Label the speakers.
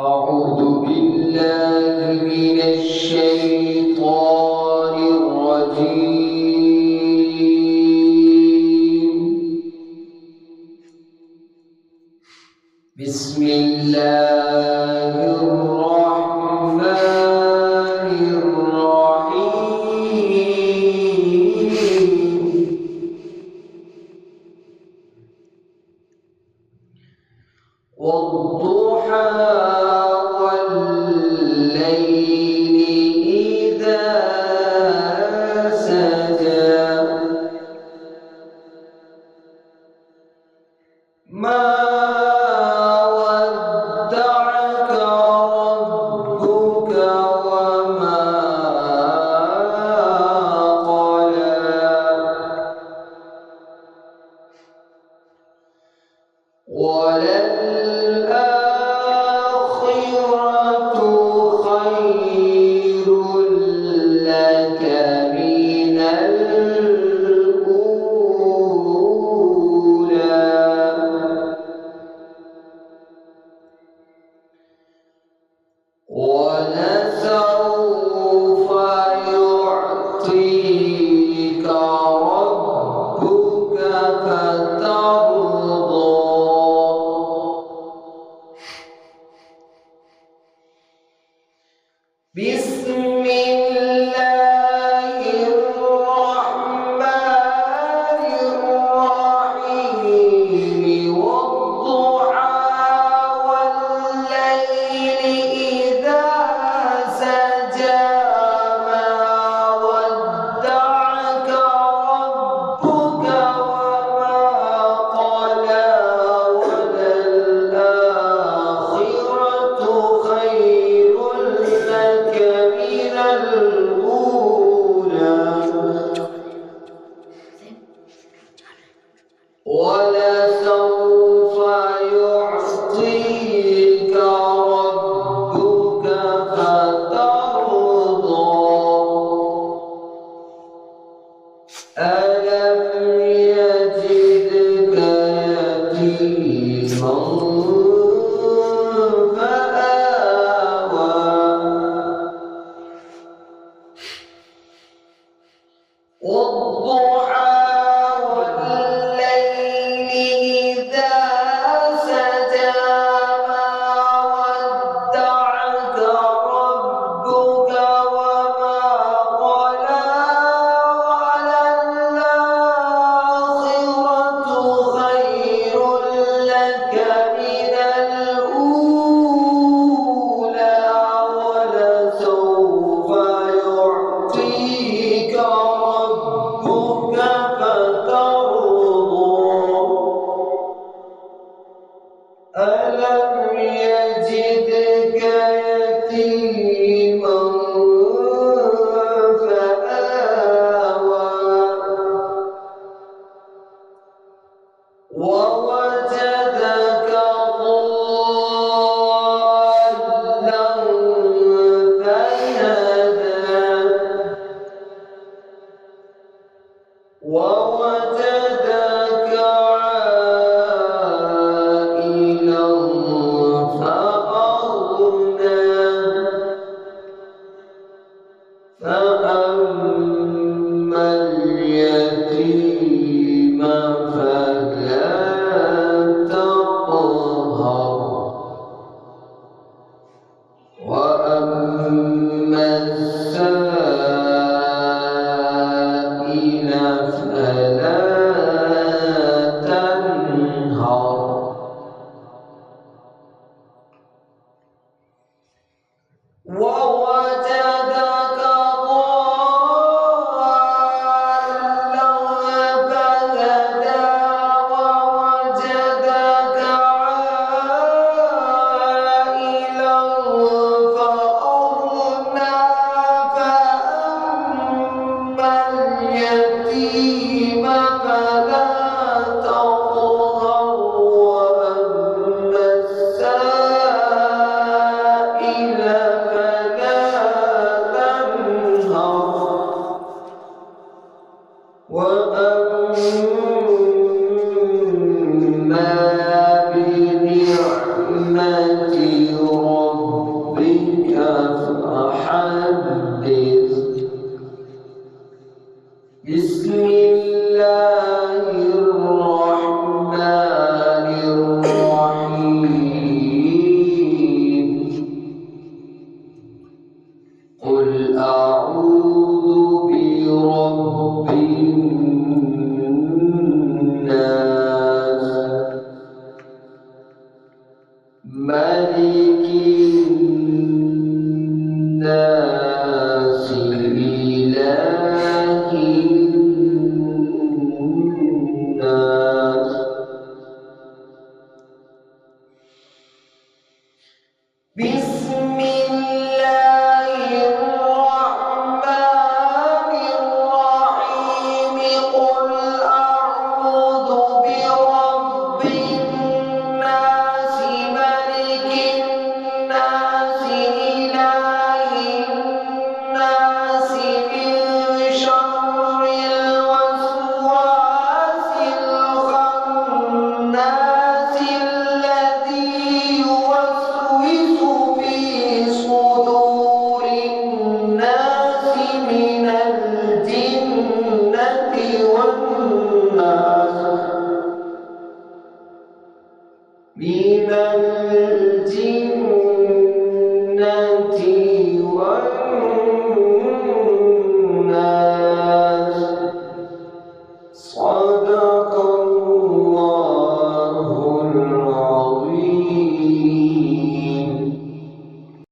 Speaker 1: أعوذ بالله من الشيطان الرجيم. بسم الله الرحمن الرحيم. والضحى والليل إذا سجى ما ودعك ربك وما قلى وللآخرة خير لك من الأولى ولسوف يعطيك ربك فترضى. بسم الله الرحمن الرحيم. والضحى والليل إذا سجى ما ودعك ربك وما قلى وللآخرة خير لك من الأولى ولسوف يعطيك ربك فترضى. ألم يجدك يتيما والضحى والليل إذا سجى ما ودعك ربك وما قلى وللآخرة خير لك من الأولى ولسوف يعطيك ربك فترضى. ألم يجدك يتيما فآوى ووجدك ضالا فهدى ووجدك عائلا فأغنى فأما اليتيم فلا تقهر وأما السائل فلا تنهر ووجدك ضالا فهدى ووجدك عائلا فأغنى فأما اليتيم فلا تقهر وأما السائل فلا تنهر وأما بنعمة ربك ملك الناس إله الناس بسم الله